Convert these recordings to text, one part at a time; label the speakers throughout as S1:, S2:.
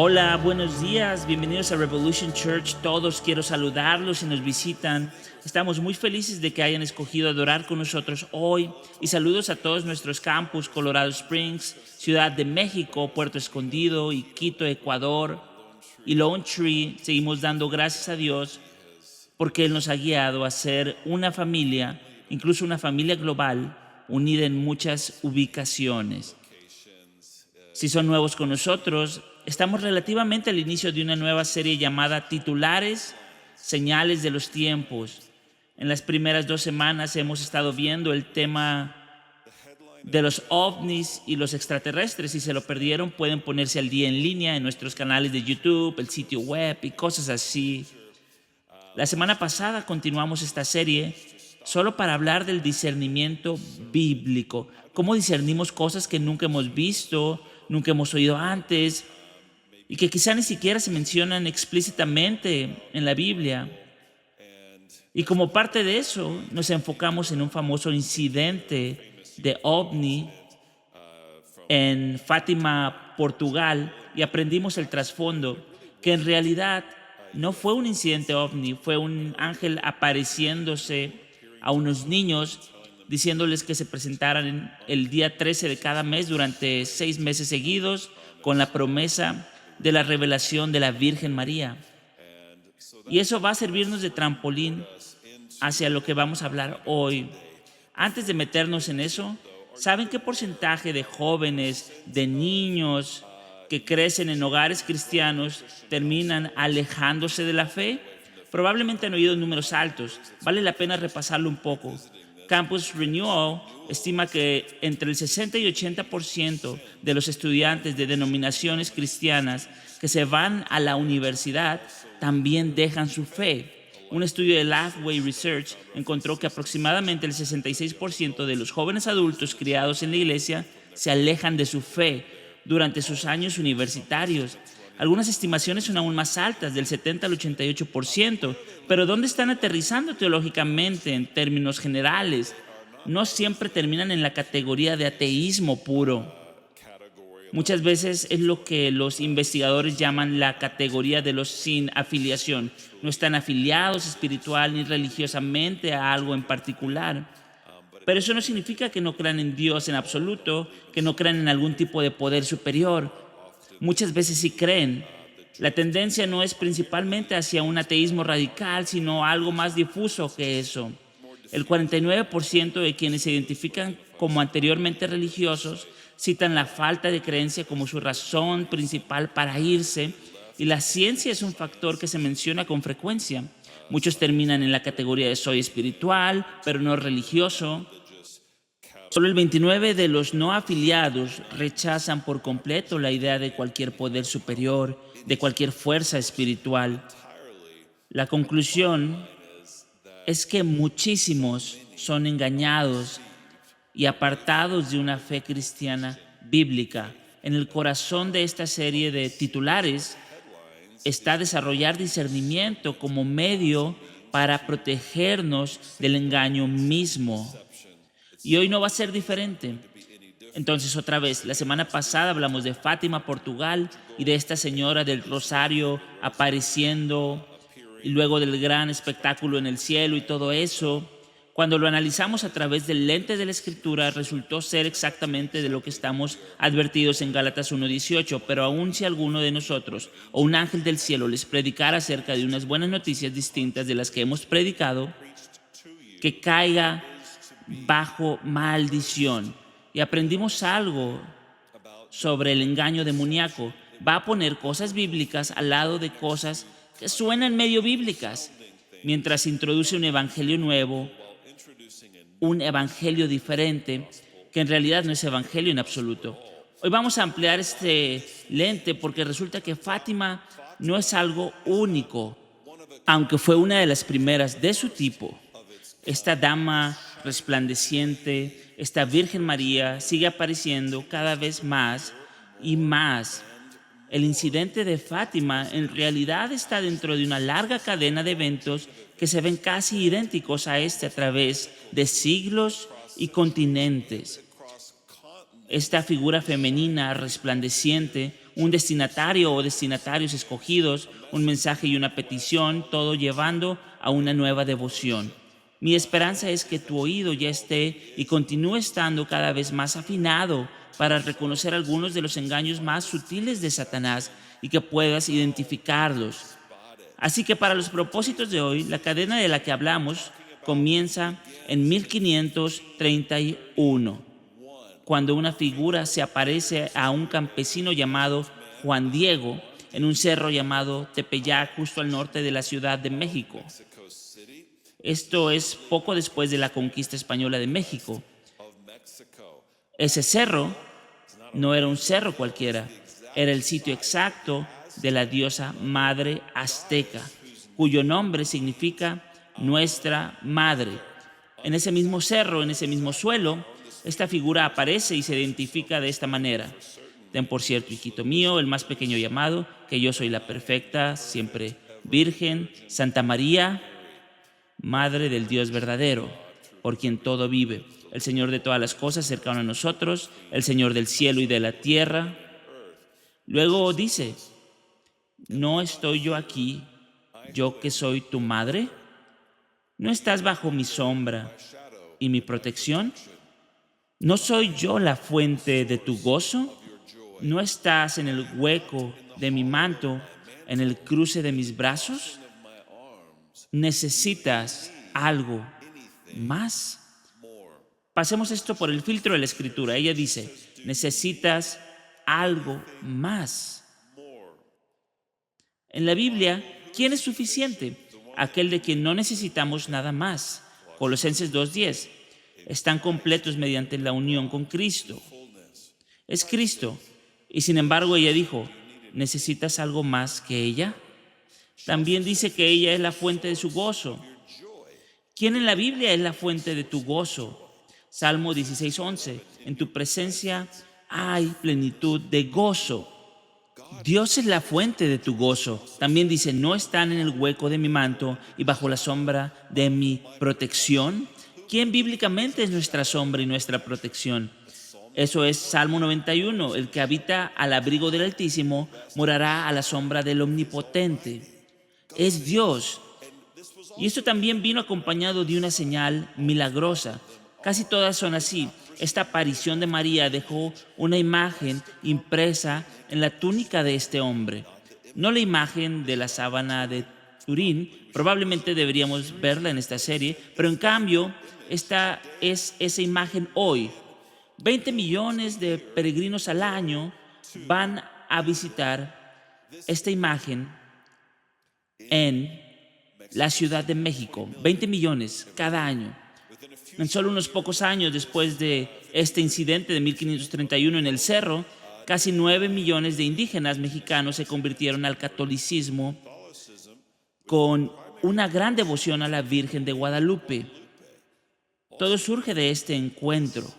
S1: Hola, buenos días, bienvenidos a Revolution Church. Todos quiero saludarlos y nos visitan. Estamos muy felices de que hayan escogido adorar con nosotros hoy y saludos a todos nuestros campus, Colorado Springs, Ciudad de México, Puerto Escondido y Quito, Ecuador y Lone Tree. Seguimos dando gracias a Dios porque Él nos ha guiado a ser una familia, incluso una familia global, unida en muchas ubicaciones. Si son nuevos con nosotros, estamos relativamente al inicio de una nueva serie llamada Titulares, Señales de los Tiempos. En las primeras 2 semanas hemos estado viendo el tema de los ovnis y los extraterrestres. Si se lo perdieron, pueden ponerse al día en línea en nuestros canales de YouTube, el sitio web y cosas así. La semana pasada continuamos esta serie solo para hablar del discernimiento bíblico. Cómo discernimos cosas que nunca hemos visto, nunca hemos oído antes y que quizá ni siquiera se mencionan explícitamente en la Biblia. Y como parte de eso, nos enfocamos en un famoso incidente de ovni en Fátima, Portugal, y aprendimos el trasfondo, que en realidad no fue un incidente ovni, fue un ángel apareciéndose a unos niños, diciéndoles que se presentaran el día 13 de cada mes durante 6 meses seguidos, con la promesa de la revelación de la Virgen María. Y eso va a servirnos de trampolín hacia lo que vamos a hablar hoy. Antes de meternos en eso, ¿saben qué porcentaje de jóvenes, de niños que crecen en hogares cristianos terminan alejándose de la fe? Probablemente han oído números altos. Vale la pena repasarlo un poco. Campus Renewal estima que entre el 60 y 80% de los estudiantes de denominaciones cristianas que se van a la universidad también dejan su fe. Un estudio de Lifeway Research encontró que aproximadamente el 66% de los jóvenes adultos criados en la iglesia se alejan de su fe durante sus años universitarios. Algunas estimaciones son aún más altas, del 70 al 88%, pero ¿dónde están aterrizando teológicamente en términos generales? No siempre terminan en la categoría de ateísmo puro. Muchas veces es lo que los investigadores llaman la categoría de los sin afiliación. No están afiliados espiritual ni religiosamente a algo en particular. Pero eso no significa que no crean en Dios en absoluto, que no crean en algún tipo de poder superior. Muchas veces sí creen. La tendencia no es principalmente hacia un ateísmo radical, sino algo más difuso que eso. El 49% de quienes se identifican como anteriormente religiosos citan la falta de creencia como su razón principal para irse, y la ciencia es un factor que se menciona con frecuencia. Muchos terminan en la categoría de soy espiritual, pero no religioso. Solo el 29% de los no afiliados rechazan por completo la idea de cualquier poder superior, de cualquier fuerza espiritual. La conclusión es que muchísimos son engañados y apartados de una fe cristiana bíblica. En el corazón de esta serie de titulares está desarrollar discernimiento como medio para protegernos del engaño mismo. Y hoy no va a ser diferente. Entonces, otra vez, la semana pasada hablamos de Fátima, Portugal, y de esta señora del Rosario apareciendo, y luego del gran espectáculo en el cielo y todo eso. Cuando lo analizamos a través del lente de la Escritura, resultó ser exactamente de lo que estamos advertidos en Gálatas 1:18. Pero aun si alguno de nosotros o un ángel del cielo les predicara acerca de unas buenas noticias distintas de las que hemos predicado, que caiga bajo maldición. Y aprendimos algo sobre el engaño demoníaco. Va a poner cosas bíblicas al lado de cosas que suenan medio bíblicas, mientras introduce un evangelio nuevo, un evangelio diferente, que en realidad no es evangelio en absoluto. Hoy vamos a ampliar este lente porque resulta que Fátima no es algo único, aunque fue una de las primeras de su tipo. Esta dama resplandeciente, esta Virgen María, sigue apareciendo cada vez más y más. El incidente de Fátima en realidad está dentro de una larga cadena de eventos que se ven casi idénticos a este a través de siglos y continentes. Esta figura femenina resplandeciente un destinatario o destinatarios escogidos, un mensaje y una petición, todo llevando a una nueva devoción. Mi esperanza es que tu oído ya esté y continúe estando cada vez más afinado para reconocer algunos de los engaños más sutiles de Satanás y que puedas identificarlos. Así que para los propósitos de hoy, la cadena de la que hablamos comienza en 1531, cuando una figura se aparece a un campesino llamado Juan Diego en un cerro llamado Tepeyac, justo al norte de la Ciudad de México. Esto es poco después de la conquista española de México. Ese cerro no era un cerro cualquiera, era el sitio exacto de la diosa madre azteca, cuyo nombre significa nuestra madre. En ese mismo cerro, en ese mismo suelo, esta figura aparece y se identifica de esta manera. Ten por cierto, hijito mío, el más pequeño llamado, que yo soy la perfecta, siempre virgen, Santa María, Madre del Dios verdadero, por quien todo vive, el Señor de todas las cosas cercano a nosotros, el Señor del cielo y de la tierra. Luego dice, ¿no estoy yo aquí, yo que soy tu madre? ¿No estás bajo mi sombra y mi protección? ¿No soy yo la fuente de tu gozo? ¿No estás en el hueco de mi manto, en el cruce de mis brazos? ¿Necesitas algo más? Pasemos esto por el filtro de la escritura. Ella dice, necesitas algo más. En la Biblia, ¿quién es suficiente? Aquel de quien no necesitamos nada más. Colosenses 2:10. Están completos mediante la unión con Cristo. Es Cristo. Y sin embargo ella dijo, ¿necesitas algo más que ella? También dice que ella es la fuente de su gozo. ¿Quién en la Biblia es la fuente de tu gozo? Salmo 16:11. En tu presencia hay plenitud de gozo. Dios es la fuente de tu gozo. También dice, ¿no están en el hueco de mi manto y bajo la sombra de mi protección? ¿Quién bíblicamente es nuestra sombra y nuestra protección? Eso es Salmo 91. El que habita al abrigo del Altísimo morará a la sombra del Omnipotente. Es Dios. Y esto también vino acompañado de una señal milagrosa. Casi todas son así. Esta aparición de María dejó una imagen impresa en la túnica de este hombre. No la imagen de la sábana de Turín, probablemente deberíamos verla en esta serie, pero en cambio, esta es esa imagen hoy. 20 millones de peregrinos al año van a visitar esta imagen en la Ciudad de México. 20 millones cada año. En solo unos pocos años después de este incidente de 1531 en el Cerro, casi 9 millones de indígenas mexicanos se convirtieron al catolicismo con una gran devoción a la Virgen de Guadalupe. Todo surge de este encuentro,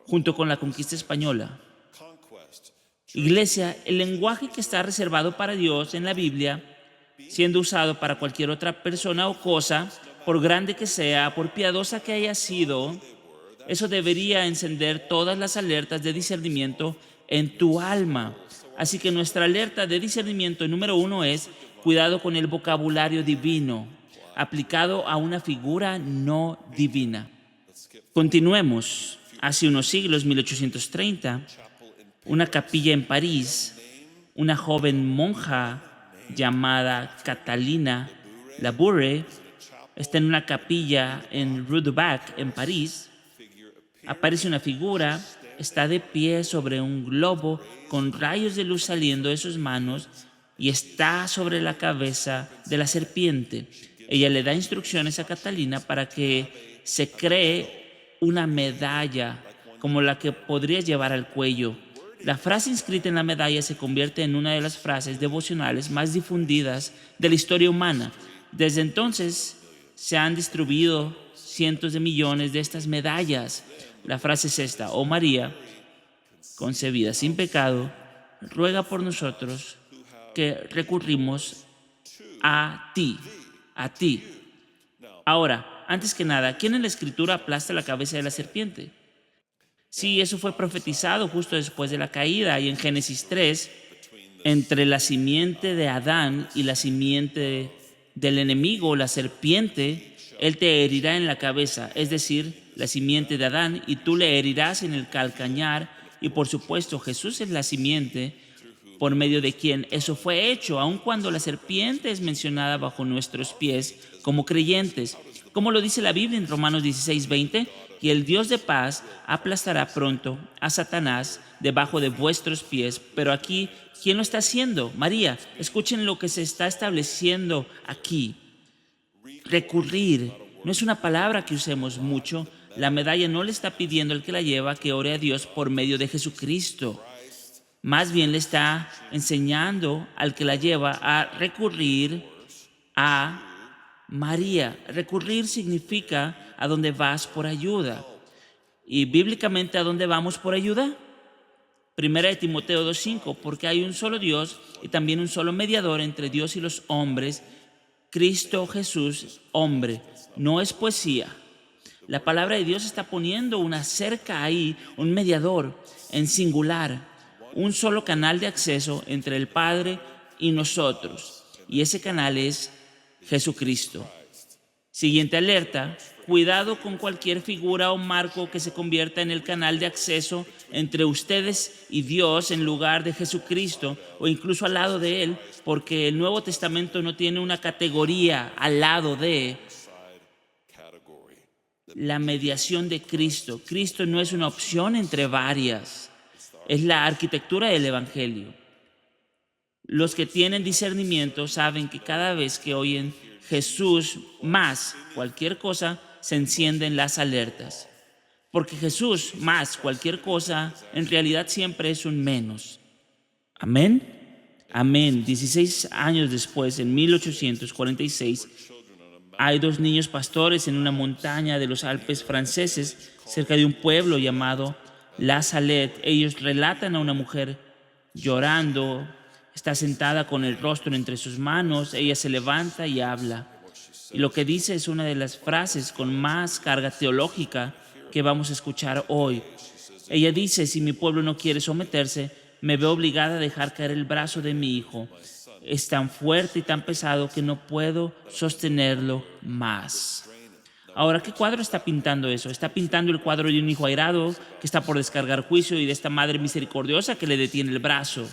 S1: junto con la conquista española. Iglesia, el lenguaje que está reservado para Dios en la Biblia, siendo usado para cualquier otra persona o cosa, por grande que sea, por piadosa que haya sido, eso debería encender todas las alertas de discernimiento en tu alma. Así que nuestra alerta de discernimiento número 1 es cuidado con el vocabulario divino, aplicado a una figura no divina. Continuemos. Hace unos siglos, 1830, una capilla en París, una joven monja llamada Catalina Laboure está en una capilla en Rue du Bac, en París. Aparece una figura, está de pie sobre un globo con rayos de luz saliendo de sus manos y está sobre la cabeza de la serpiente. Ella le da instrucciones a Catalina para que se cree una medalla como la que podrías llevar al cuello. La frase inscrita en la medalla se convierte en una de las frases devocionales más difundidas de la historia humana. Desde entonces se han distribuido cientos de millones de estas medallas. La frase es esta: oh María, concebida sin pecado, ruega por nosotros que recurrimos a ti, a ti. Ahora, antes que nada, ¿quién en la escritura aplasta la cabeza de la serpiente? Sí, eso fue profetizado justo después de la caída y en Génesis 3, entre la simiente de Adán y la simiente del enemigo, la serpiente, él te herirá en la cabeza, es decir, la simiente de Adán, y tú le herirás en el calcañar. Y por supuesto, Jesús es la simiente por medio de quien eso fue hecho, aun cuando la serpiente es mencionada bajo nuestros pies como creyentes. Como lo dice la Biblia en Romanos 16:20, y el Dios de paz aplastará pronto a Satanás debajo de vuestros pies. Pero aquí, ¿quién lo está haciendo? María. Escuchen lo que se está estableciendo aquí. Recurrir no es una palabra que usemos mucho. La medalla no le está pidiendo al que la lleva que ore a Dios por medio de Jesucristo. Más bien le está enseñando al que la lleva a recurrir a María. Recurrir significa a dónde vas por ayuda. Y bíblicamente, ¿a dónde vamos por ayuda? Primera de Timoteo 2:5, porque hay un solo Dios y también un solo mediador entre Dios y los hombres, Cristo Jesús, hombre. No es poesía. La palabra de Dios está poniendo una cerca ahí, un mediador en singular, un solo canal de acceso entre el Padre y nosotros. Y ese canal es Jesucristo. Siguiente alerta: cuidado con cualquier figura o marco que se convierta en el canal de acceso entre ustedes y Dios en lugar de Jesucristo o incluso al lado de Él, porque el Nuevo Testamento no tiene una categoría al lado de la mediación de Cristo. Cristo no es una opción entre varias, es la arquitectura del Evangelio. Los que tienen discernimiento saben que cada vez que oyen Jesús más cualquier cosa, se encienden las alertas. Porque Jesús más cualquier cosa en realidad siempre es un menos. Amén. Amén. 16 años después, en 1846, hay dos niños pastores en una montaña de los Alpes franceses, cerca de un pueblo llamado La Salette. Ellos relatan a una mujer llorando. Está sentada con el rostro entre sus manos. Ella se levanta y habla. Y lo que dice es una de las frases con más carga teológica que vamos a escuchar hoy. Ella dice: si mi pueblo no quiere someterse, me veo obligada a dejar caer el brazo de mi hijo. Es tan fuerte y tan pesado que no puedo sostenerlo más. Ahora, ¿qué cuadro está pintando eso? Está pintando el cuadro de un hijo airado que está por descargar juicio y de esta madre misericordiosa que le detiene el brazo.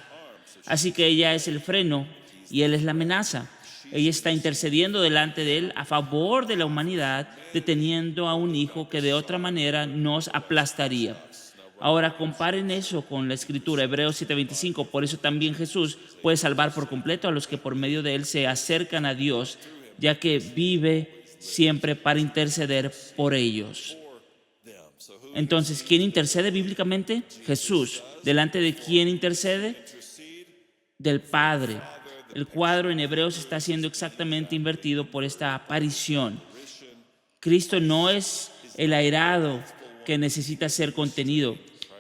S1: Así que ella es el freno y él es la amenaza. Ella está intercediendo delante de él a favor de la humanidad, deteniendo a un hijo que de otra manera nos aplastaría. Ahora comparen eso con la Escritura, Hebreos 7:25. Por eso también Jesús puede salvar por completo a los que por medio de él se acercan a Dios, ya que vive siempre para interceder por ellos. Entonces, ¿quién intercede bíblicamente? Jesús. ¿Delante de quién intercede? Del Padre. El cuadro en Hebreos está siendo exactamente invertido por esta aparición. Cristo no es el airado que necesita ser contenido.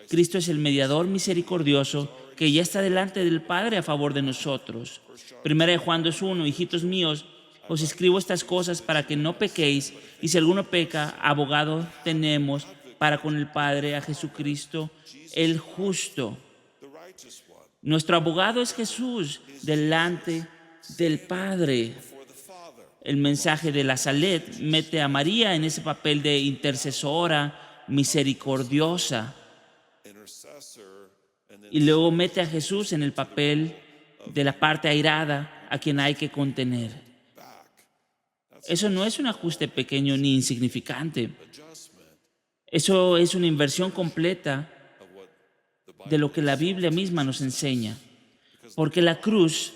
S1: Cristo es el mediador misericordioso que ya está delante del Padre a favor de nosotros. Primera de Juan 2:1, hijitos míos, os escribo estas cosas para que no pequéis, y si alguno peca, abogado tenemos para con el Padre, a Jesucristo el justo. Nuestro abogado es Jesús delante del Padre. El mensaje de la Salette mete a María en ese papel de intercesora misericordiosa y luego mete a Jesús en el papel de la parte airada a quien hay que contener. Eso no es un ajuste pequeño ni insignificante. Eso es una inversión completa de lo que la Biblia misma nos enseña. Porque la cruz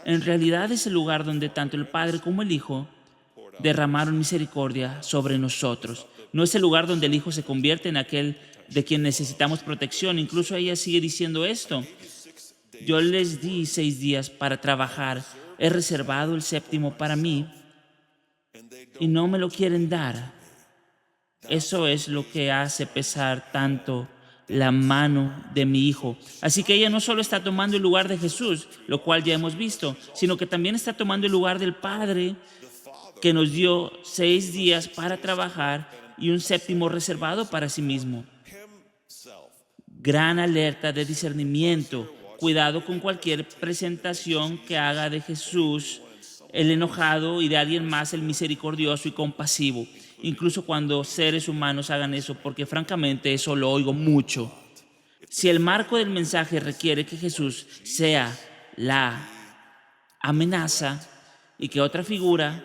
S1: en realidad es el lugar donde tanto el Padre como el Hijo derramaron misericordia sobre nosotros. No es el lugar donde el Hijo se convierte en aquel de quien necesitamos protección. Incluso ella sigue diciendo esto: yo les di 6 días para trabajar, he reservado el 7º para mí y no me lo quieren dar. Eso es lo que hace pesar tanto la mano de mi hijo. Así que ella no solo está tomando el lugar de Jesús, lo cual ya hemos visto, sino que también está tomando el lugar del Padre, que nos dio 6 días para trabajar y un 7º reservado para sí mismo. Gran alerta de discernimiento. Cuidado con cualquier presentación que haga de Jesús el enojado y de alguien más el misericordioso y compasivo. Incluso cuando seres humanos hagan eso, porque francamente eso lo oigo mucho. Si el marco del mensaje requiere que Jesús sea la amenaza y que otra figura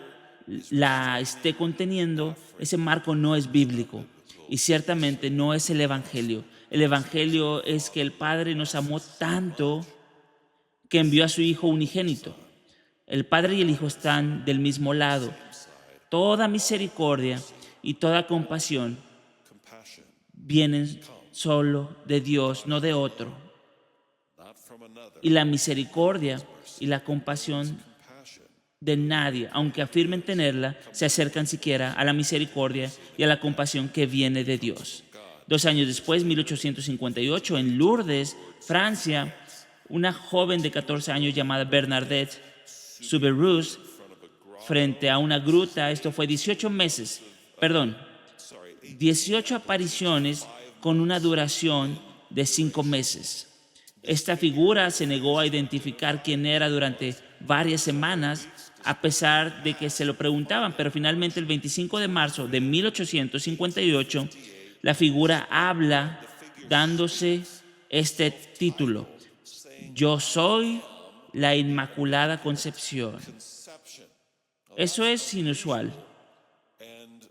S1: la esté conteniendo, ese marco no es bíblico y ciertamente no es el Evangelio. El Evangelio es que el Padre nos amó tanto que envió a su Hijo unigénito. El Padre y el Hijo están del mismo lado. Toda misericordia y toda compasión vienen solo de Dios, no de otro. Y la misericordia y la compasión de nadie, aunque afirmen tenerla, se acercan siquiera a la misericordia y a la compasión que viene de Dios. 2 años después, 1858, en Lourdes, Francia, una joven de 14 años llamada Bernadette Soubirous, frente a una gruta, esto fue 18 apariciones con una duración de 5 meses. Esta figura se negó a identificar quién era durante varias semanas, a pesar de que se lo preguntaban, pero finalmente el 25 de marzo de 1858, la figura habla dándose este título: Yo soy la Inmaculada Concepción. Eso es inusual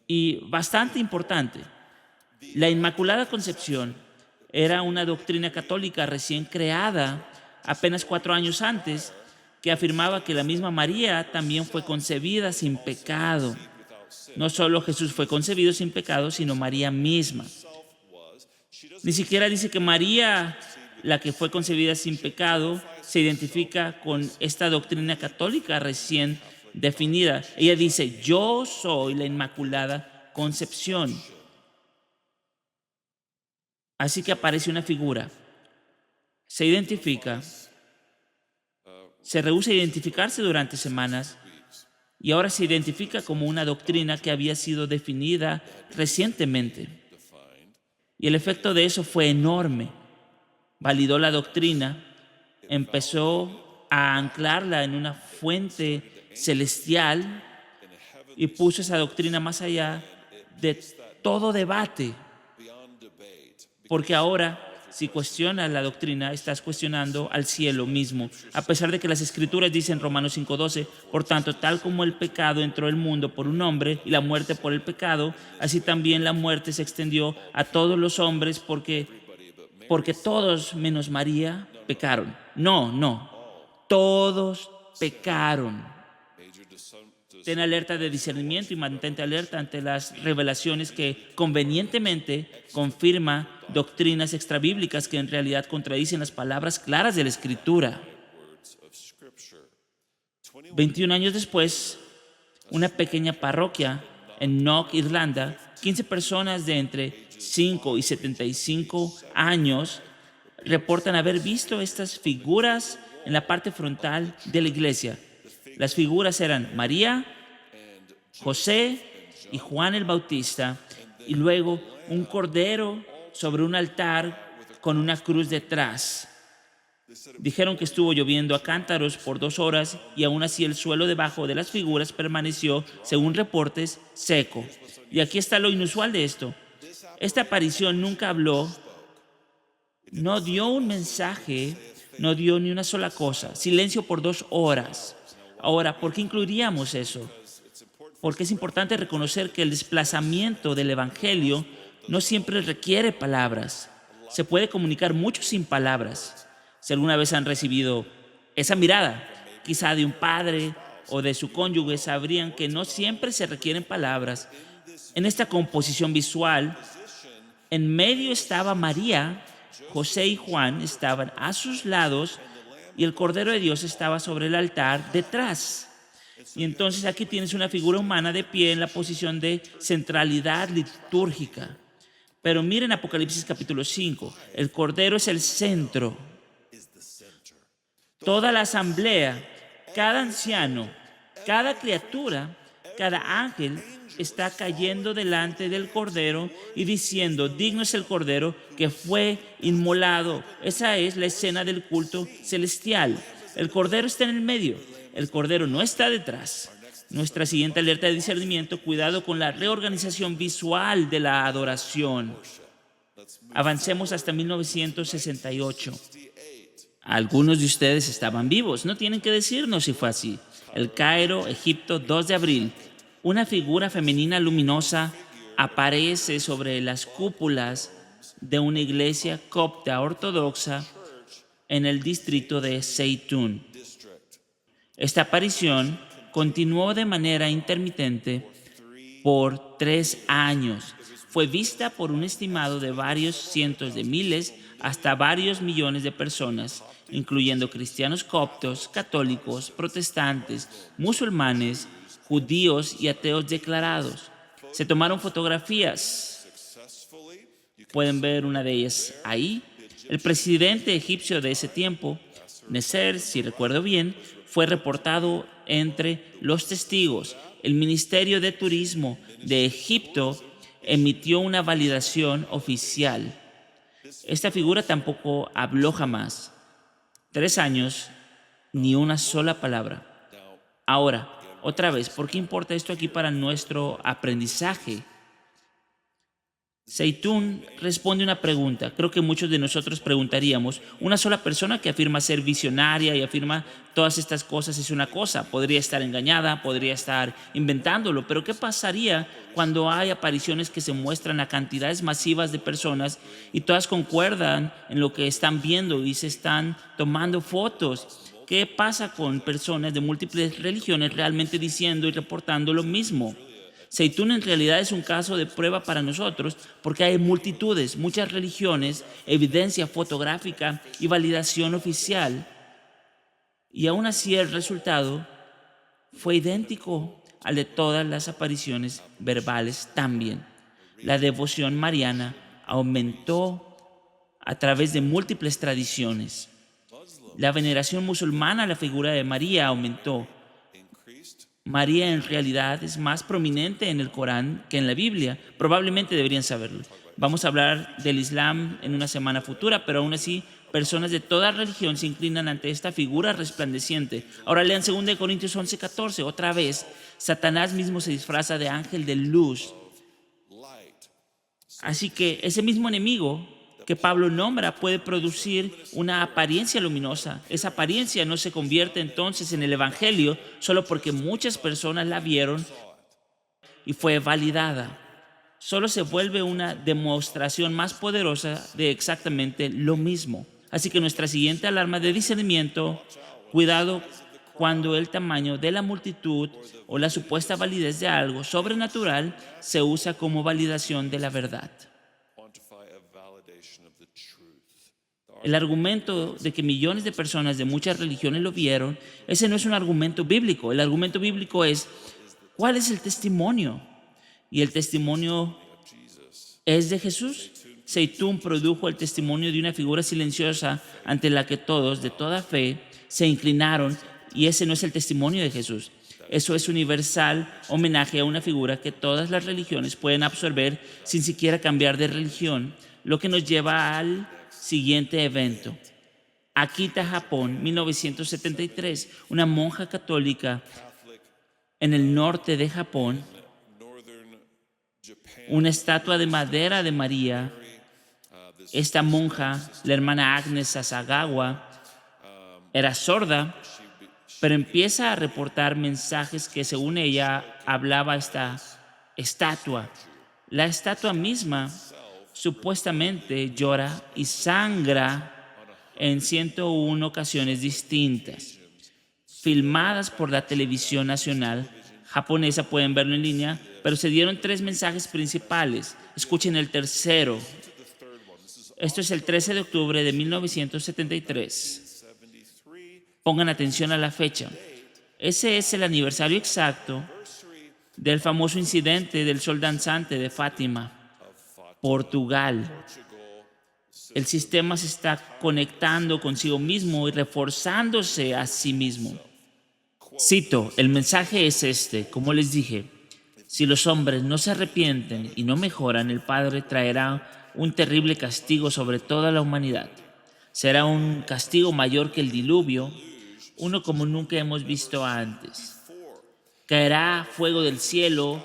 S1: y bastante importante. La Inmaculada Concepción era una doctrina católica recién creada apenas 4 años antes, que afirmaba que la misma María también fue concebida sin pecado. No solo Jesús fue concebido sin pecado, sino María misma. Ni siquiera dice que María, la que fue concebida sin pecado, se identifica con esta doctrina católica recién definida. Ella dice: yo soy la Inmaculada Concepción. Así que aparece una figura, se identifica, se rehúsa a identificarse durante semanas y ahora se identifica como una doctrina que había sido definida recientemente. Y el efecto de eso fue enorme. Validó la doctrina, empezó a anclarla en una fuente celestial y puso esa doctrina más allá de todo debate. Porque ahora, si cuestionas la doctrina, estás cuestionando al cielo mismo. A pesar de que las Escrituras dicen, Romanos 5:12, por tanto, tal como el pecado entró al mundo por un hombre y la muerte por el pecado, así también la muerte se extendió a todos los hombres porque todos menos María pecaron. No, todos pecaron. Ten alerta de discernimiento y mantente alerta ante las revelaciones que convenientemente confirma doctrinas extrabíblicas que en realidad contradicen las palabras claras de la Escritura. 21 años después, una pequeña parroquia en Knock, Irlanda, 15 personas de entre 5 y 75 años reportan haber visto estas figuras en la parte frontal de la iglesia. Las figuras eran María, José y Juan el Bautista, y luego un cordero sobre un altar con una cruz detrás. Dijeron que estuvo lloviendo a cántaros por 2 horas y aún así el suelo debajo de las figuras permaneció, según reportes, seco. Y aquí está lo inusual de esto. Esta aparición nunca habló, no dio un mensaje, no dio ni una sola cosa. Silencio por 2 horas. Ahora, ¿por qué incluiríamos eso? Porque es importante reconocer que el desplazamiento del Evangelio no siempre requiere palabras. Se puede comunicar mucho sin palabras. Si alguna vez han recibido esa mirada, quizá de un padre o de su cónyuge, sabrían que no siempre se requieren palabras. En esta composición visual, en medio estaba María, José y Juan estaban a sus lados y el Cordero de Dios estaba sobre el altar detrás. Y entonces aquí tienes una figura humana de pie en la posición de centralidad litúrgica. Pero miren Apocalipsis capítulo 5, el Cordero es el centro. Toda la asamblea, cada anciano, cada criatura Cada ángel está cayendo delante del Cordero y diciendo, digno es el Cordero que fue inmolado. Esa es la escena del culto celestial. El Cordero está en el medio. El Cordero no está detrás. Nuestra siguiente alerta de discernimiento: cuidado con la reorganización visual de la adoración. Avancemos hasta 1968. Algunos de ustedes estaban vivos, no tienen que decirnos si fue así. El Cairo, Egipto, 2 de abril. Una figura femenina luminosa aparece sobre las cúpulas de una iglesia copta ortodoxa en el distrito de Zeytún. Esta aparición continuó de manera intermitente por 3 años. Fue vista por un estimado de varios cientos de miles hasta varios millones de personas, incluyendo cristianos coptos, católicos, protestantes, musulmanes, judíos y ateos declarados. Se tomaron fotografías. Pueden ver una de ellas ahí. El presidente egipcio de ese tiempo, Nasser, si recuerdo bien, fue reportado entre los testigos. El Ministerio de Turismo de Egipto emitió una validación oficial. Esta figura tampoco habló jamás. 3 años, ni una sola palabra. Ahora, otra vez, ¿por qué importa esto aquí para nuestro aprendizaje? Zeytún responde una pregunta. Creo que muchos de nosotros preguntaríamos, una sola persona que afirma ser visionaria y afirma todas estas cosas es una cosa. Podría estar engañada, podría estar inventándolo, pero ¿qué pasaría cuando hay apariciones que se muestran a cantidades masivas de personas y todas concuerdan en lo que están viendo y se están tomando fotos? ¿Qué pasa con personas de múltiples religiones realmente diciendo y reportando lo mismo? Zeytún en realidad es un caso de prueba para nosotros porque hay multitudes, muchas religiones, evidencia fotográfica y validación oficial. Y aún así el resultado fue idéntico al de todas las apariciones verbales también. La devoción mariana aumentó a través de múltiples tradiciones. La veneración musulmana a la figura de María aumentó. María en realidad es más prominente en el Corán que en la Biblia. Probablemente deberían saberlo. Vamos a hablar del Islam en una semana futura, pero aún así personas de toda religión se inclinan ante esta figura resplandeciente. Ahora lean 2 Corintios 11:14. Otra vez, Satanás mismo se disfraza de ángel de luz. Así que ese mismo enemigo que Pablo nombra puede producir una apariencia luminosa. Esa apariencia no se convierte entonces en el evangelio solo porque muchas personas la vieron y fue validada. Solo se vuelve una demostración más poderosa de exactamente lo mismo. Así que nuestra siguiente alarma de discernimiento: cuidado cuando el tamaño de la multitud o la supuesta validez de algo sobrenatural se usa como validación de la verdad. El argumento de que millones de personas de muchas religiones lo vieron, ese no es un argumento bíblico. El argumento bíblico es, ¿cuál es el testimonio? Y el testimonio es de Jesús. Zeytún produjo el testimonio de una figura silenciosa ante la que todos, de toda fe, se inclinaron, y ese no es el testimonio de Jesús. Eso es universal homenaje a una figura que todas las religiones pueden absorber sin siquiera cambiar de religión, lo que nos lleva al siguiente evento. Akita, Japón, 1973. Una monja católica en el norte de Japón, una estatua de madera de María. Esta monja, la hermana Agnes Sasagawa, era sorda, pero empieza a reportar mensajes que, según ella, hablaba esta estatua. La estatua misma supuestamente llora y sangra en 101 ocasiones distintas, filmadas por la televisión nacional japonesa. Pueden verlo en línea, pero se dieron 3 mensajes principales. Escuchen el tercero. Esto es el 13 de octubre de 1973. Pongan atención a la fecha. Ese es el aniversario exacto del famoso incidente del sol danzante de Fátima, Portugal. El sistema se está conectando consigo mismo y reforzándose a sí mismo. Cito, el mensaje es este, como les dije, si los hombres no se arrepienten y no mejoran, el Padre traerá un terrible castigo sobre toda la humanidad. Será un castigo mayor que el diluvio, uno como nunca hemos visto antes. Caerá fuego del cielo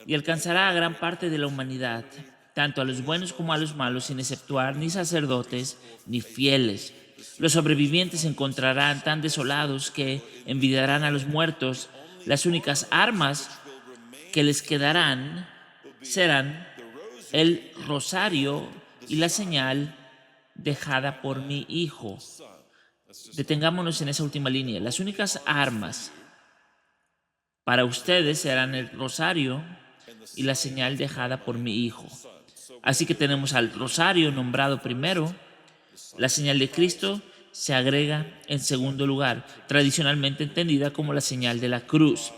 S1: y alcanzará a gran parte de la humanidad, tanto a los buenos como a los malos, sin exceptuar ni sacerdotes ni fieles. Los sobrevivientes se encontrarán tan desolados que envidiarán a los muertos. Las únicas armas que les quedarán serán el rosario y la señal dejada por mi Hijo. Detengámonos en esa última línea. Las únicas armas para ustedes serán el rosario y la señal dejada por mi Hijo. Así que tenemos al rosario nombrado primero. La señal de Cristo se agrega en segundo lugar, tradicionalmente entendida como la señal de la cruz.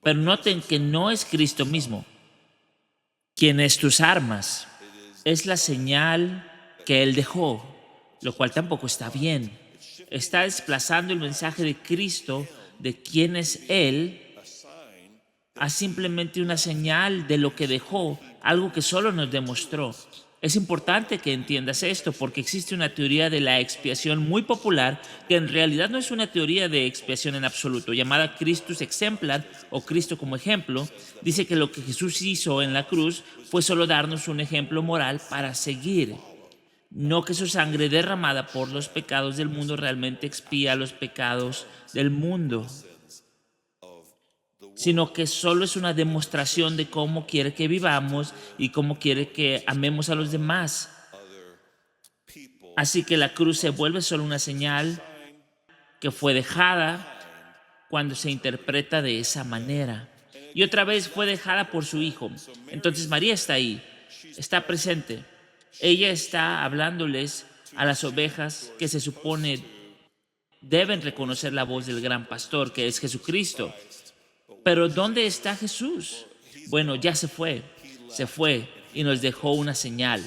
S1: Pero noten que no es Cristo mismo quien es tus armas. Es la señal que Él dejó, lo cual tampoco está bien. Está desplazando el mensaje de Cristo, de quién es Él, a simplemente una señal de lo que dejó, algo que solo nos demostró. Es importante que entiendas esto porque existe una teoría de la expiación muy popular que en realidad no es una teoría de expiación en absoluto, llamada Christus Exemplar o Cristo como ejemplo. Dice que lo que Jesús hizo en la cruz fue solo darnos un ejemplo moral para seguir. No que su sangre derramada por los pecados del mundo realmente expía los pecados del mundo, sino que solo es una demostración de cómo quiere que vivamos y cómo quiere que amemos a los demás. Así que la cruz se vuelve solo una señal que fue dejada cuando se interpreta de esa manera. Y otra vez fue dejada por su Hijo. Entonces María está ahí, está presente. Ella está hablándoles a las ovejas que se supone deben reconocer la voz del gran pastor, que es Jesucristo. Pero ¿dónde está Jesús? Bueno, ya se fue y nos dejó una señal.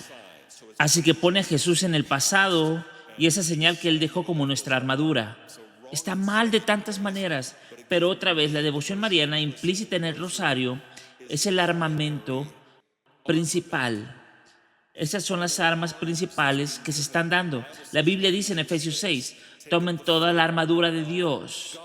S1: Así que pone a Jesús en el pasado y esa señal que Él dejó como nuestra armadura. Está mal de tantas maneras, pero otra vez la devoción mariana implícita en el rosario es el armamento principal. Esas son las armas principales que se están dando. La Biblia dice en Efesios 6, tomen toda la armadura de Dios.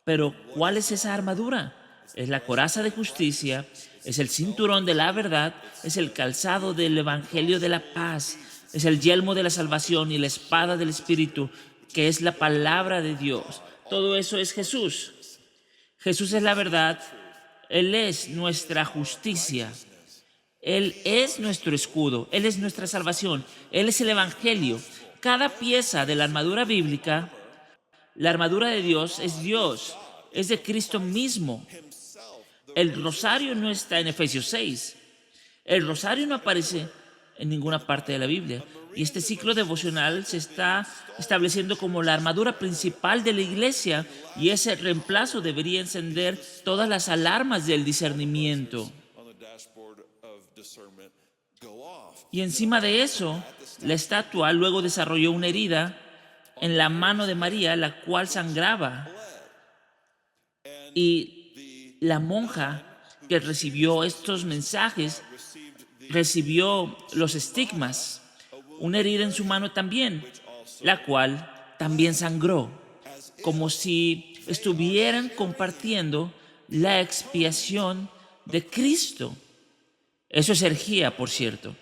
S1: Pero, ¿cuál es esa armadura? Es la coraza de justicia, es el cinturón de la verdad, es el calzado del evangelio de la paz, es el yelmo de la salvación y la espada del Espíritu, que es la palabra de Dios. Todo eso es Jesús. Jesús es la verdad, Él es nuestra justicia, Él es nuestro escudo, Él es nuestra salvación, Él es el evangelio. Cada pieza de la armadura bíblica, la armadura de Dios, es de Cristo mismo. El rosario no está en Efesios 6. El rosario no aparece en ninguna parte de la Biblia. Y este ciclo devocional se está estableciendo como la armadura principal de la iglesia, y ese reemplazo debería encender todas las alarmas del discernimiento. Y encima de eso, la estatua luego desarrolló una herida en la mano de María, la cual sangraba. Y la monja que recibió estos mensajes recibió los estigmas, una herida en su mano también, la cual también sangró, como si estuvieran compartiendo la expiación de Cristo. Eso es herejía, por cierto.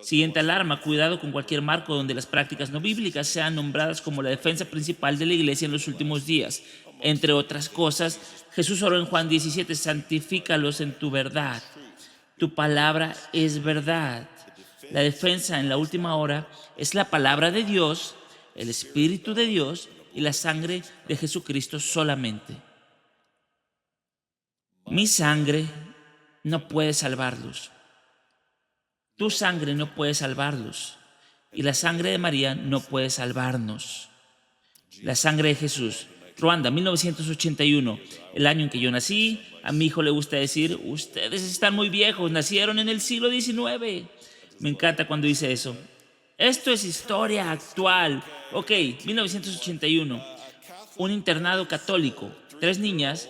S1: Siguiente alarma: cuidado con cualquier marco donde las prácticas no bíblicas sean nombradas como la defensa principal de la iglesia en los últimos días. Entre otras cosas, Jesús oró en Juan 17, santifícalos en tu verdad. Tu palabra es verdad. La defensa en la última hora es la palabra de Dios, el Espíritu de Dios y la sangre de Jesucristo solamente. Mi sangre no puede salvarlos. Tu sangre no puede salvarlos. Y la sangre de María no puede salvarnos. La sangre de Jesús. Ruanda, 1981, el año en que yo nací. A mi hijo le gusta decir, ustedes están muy viejos, nacieron en el siglo XIX. Me encanta cuando dice eso. Esto es historia actual. Ok, 1981. un internado católico. 3 niñas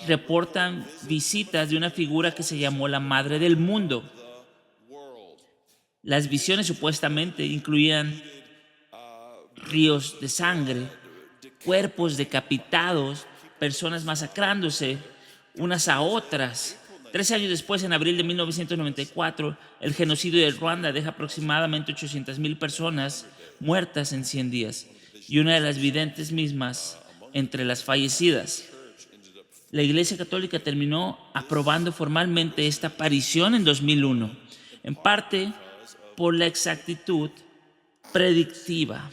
S1: reportan visitas de una figura que se llamó la Madre del Mundo. Las visiones supuestamente incluían ríos de sangre, cuerpos decapitados, personas masacrándose unas a otras. 13 años después, en abril de 1994, el genocidio de Ruanda deja aproximadamente 800,000 personas muertas en 100 días, y una de las videntes mismas entre las fallecidas. La Iglesia Católica terminó aprobando formalmente esta aparición en 2001, en parte por la exactitud predictiva.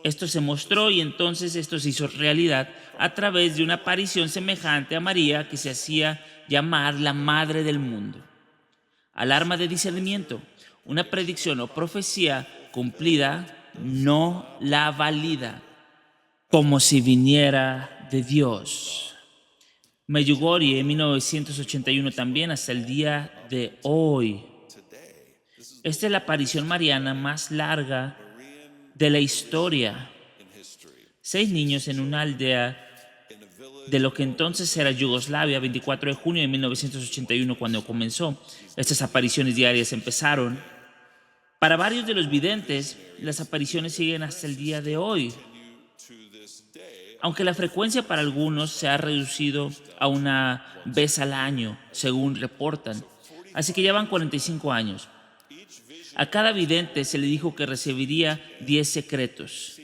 S1: Esto se mostró y entonces esto se hizo realidad a través de una aparición semejante a María que se hacía llamar la Madre del Mundo. Alarma de discernimiento. Una predicción o profecía cumplida no la valida, como si viniera de Dios. Medjugorje en 1981 también hasta el día de hoy. Esta es la aparición mariana más larga de la historia. 6 niños en una aldea de lo que entonces era Yugoslavia, 24 de junio de 1981, cuando comenzó. Estas apariciones diarias empezaron. Para varios de los videntes, las apariciones siguen hasta el día de hoy, aunque la frecuencia para algunos se ha reducido a una vez al año, según reportan. Así que ya van 45 años. A cada vidente se le dijo que recibiría 10 secretos.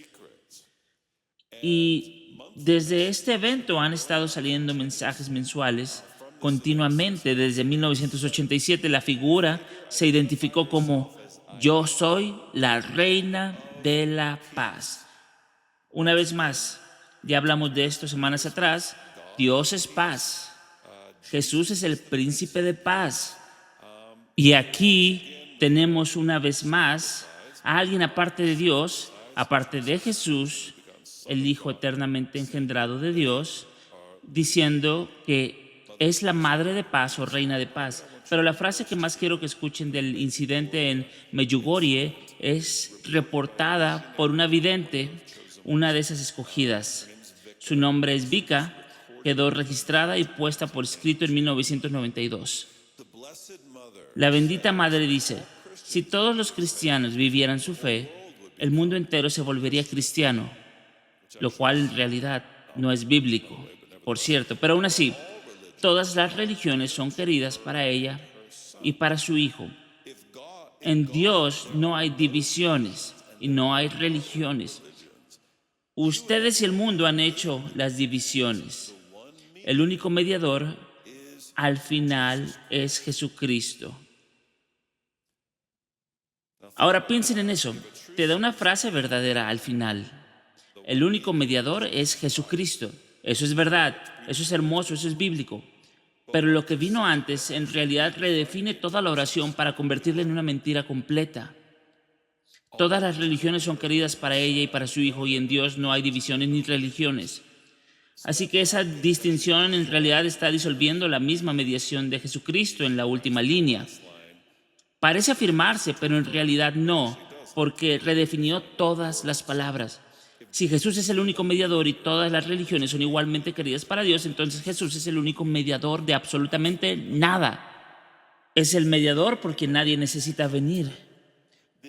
S1: Y desde este evento han estado saliendo mensajes mensuales continuamente. Desde 1987 la figura se identificó como "Yo soy la reina de la paz". Una vez más, ya hablamos de esto semanas atrás. Dios es paz. Jesús es el príncipe de paz. Y aquí tenemos una vez más a alguien aparte de Dios, aparte de Jesús, el Hijo eternamente engendrado de Dios, diciendo que es la Madre de Paz o Reina de Paz. Pero la frase que más quiero que escuchen del incidente en Medjugorje es reportada por una vidente, una de esas escogidas. Su nombre es Vika, quedó registrada y puesta por escrito en 1992. La bendita Madre dice: si todos los cristianos vivieran su fe, el mundo entero se volvería cristiano, lo cual en realidad no es bíblico, por cierto, pero aún así, todas las religiones son queridas para ella y para su Hijo. En Dios no hay divisiones y no hay religiones. Ustedes y el mundo han hecho las divisiones. El único mediador al final es Jesucristo. Ahora piensen en eso. Te da una frase verdadera al final. El único mediador es Jesucristo. Eso es verdad, eso es hermoso, eso es bíblico. Pero lo que vino antes en realidad redefine toda la oración para convertirla en una mentira completa. Todas las religiones son queridas para ella y para su Hijo, y en Dios no hay divisiones ni religiones. Así que esa distinción en realidad está disolviendo la misma mediación de Jesucristo en la última línea. Parece afirmarse, pero en realidad no, porque redefinió todas las palabras. Si Jesús es el único mediador y todas las religiones son igualmente queridas para Dios, entonces Jesús es el único mediador de absolutamente nada. Es el mediador porque nadie necesita venir.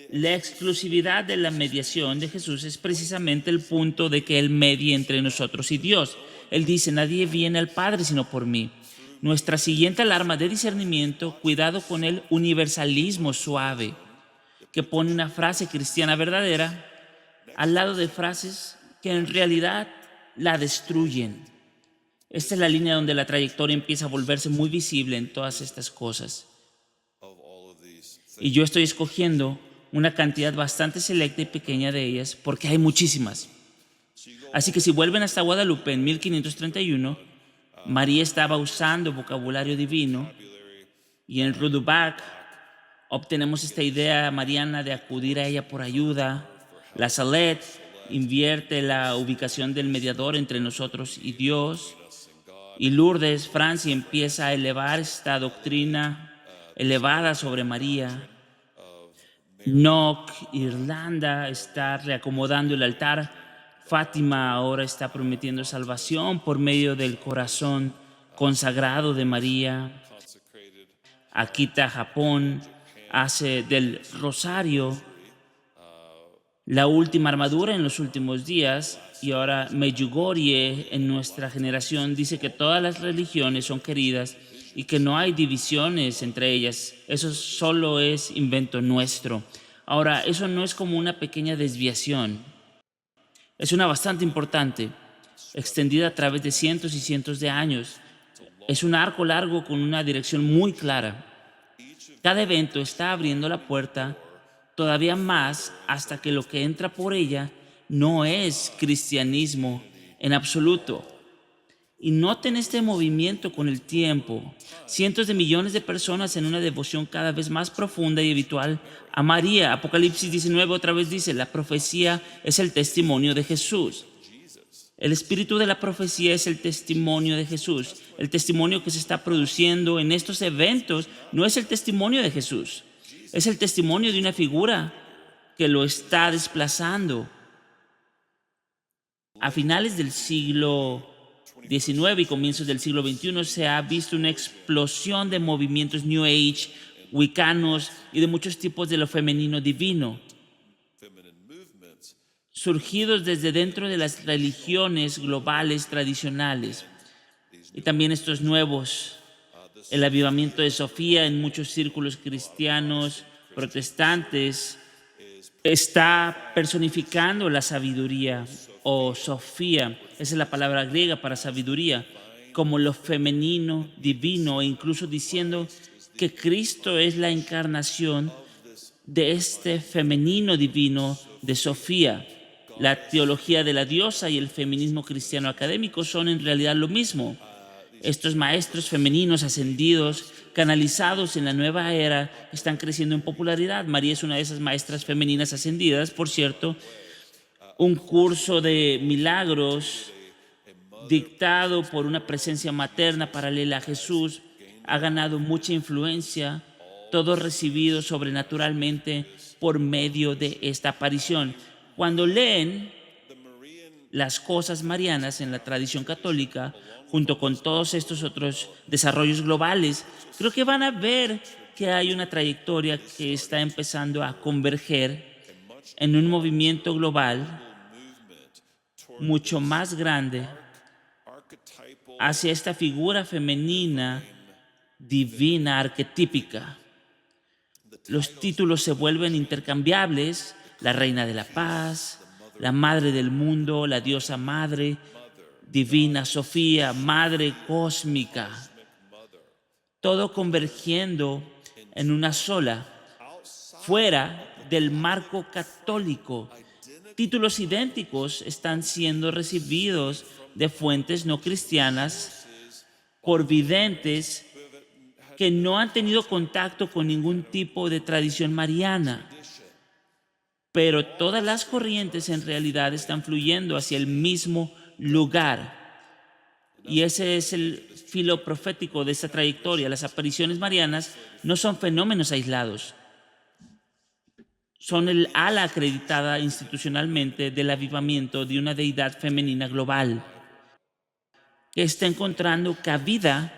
S1: La exclusividad de la mediación de Jesús es precisamente el punto de que Él medie entre nosotros y Dios. Él dice: nadie viene al Padre sino por mí. Nuestra siguiente alarma de discernimiento: cuidado con el universalismo suave, que pone una frase cristiana verdadera al lado de frases que en realidad la destruyen. Esta es la línea donde la trayectoria empieza a volverse muy visible en todas estas cosas. Y yo estoy escogiendo una cantidad bastante selecta y pequeña de ellas porque hay muchísimas. Así que si vuelven hasta Guadalupe en 1531, María estaba usando vocabulario divino, y en Rudubac obtenemos esta idea mariana de acudir a ella por ayuda. La Salette invierte la ubicación del mediador entre nosotros y Dios. Y Lourdes, Francia, empieza a elevar esta doctrina elevada sobre María. Knock, Irlanda, está reacomodando el altar Fátima ahora está prometiendo salvación por medio del corazón consagrado de María. Akita, Japón, hace del rosario la última armadura en los últimos días. Y ahora Medjugorje en nuestra generación dice que todas las religiones son queridas y que no hay divisiones entre ellas. Eso solo es invento nuestro. Ahora, eso no es como una pequeña desviación. Es una bastante importante, extendida a través de cientos y cientos de años. Es un arco largo con una dirección muy clara. Cada evento está abriendo la puerta todavía más hasta que lo que entra por ella no es cristianismo en absoluto. Y noten este movimiento con el tiempo. Cientos de millones de personas en una devoción cada vez más profunda y habitual a María. Apocalipsis 19 otra vez dice, la profecía es el testimonio de Jesús. El espíritu de la profecía es el testimonio de Jesús. El testimonio que se está produciendo en estos eventos no es el testimonio de Jesús. Es el testimonio de una figura que lo está desplazando. A finales del siglo XIX y comienzos del siglo XXI se ha visto una explosión de movimientos New Age, wiccanos y de muchos tipos de lo femenino divino, surgidos desde dentro de las religiones globales tradicionales. Y también estos nuevos, el avivamiento de Sofía en muchos círculos cristianos, protestantes, está personificando la sabiduría, o Sofía, esa es la palabra griega para sabiduría, como lo femenino, divino, e incluso diciendo que Cristo es la encarnación de este femenino divino de Sofía. La teología de la diosa y el feminismo cristiano académico son en realidad lo mismo. Estos maestros femeninos ascendidos, canalizados en la nueva era, están creciendo en popularidad. María es una de esas maestras femeninas ascendidas, por cierto. Un curso de milagros dictado por una presencia materna paralela a Jesús ha ganado mucha influencia, todo recibido sobrenaturalmente por medio de esta aparición. Cuando leen las cosas marianas en la tradición católica, junto con todos estos otros desarrollos globales, creo que van a ver que hay una trayectoria que está empezando a converger en un movimiento global mucho más grande hacia esta figura femenina divina arquetípica. Los títulos se vuelven intercambiables: la reina de la paz, la madre del mundo, la diosa madre, divina Sofía, madre cósmica, todo convergiendo en una sola, fuera del marco católico. Títulos idénticos están siendo recibidos de fuentes no cristianas por videntes que no han tenido contacto con ningún tipo de tradición mariana. Pero todas las corrientes en realidad están fluyendo hacia el mismo lugar. Y ese es el filo profético de esta trayectoria. Las apariciones marianas no son fenómenos aislados. Son el ala acreditada institucionalmente del avivamiento de una deidad femenina global que está encontrando cabida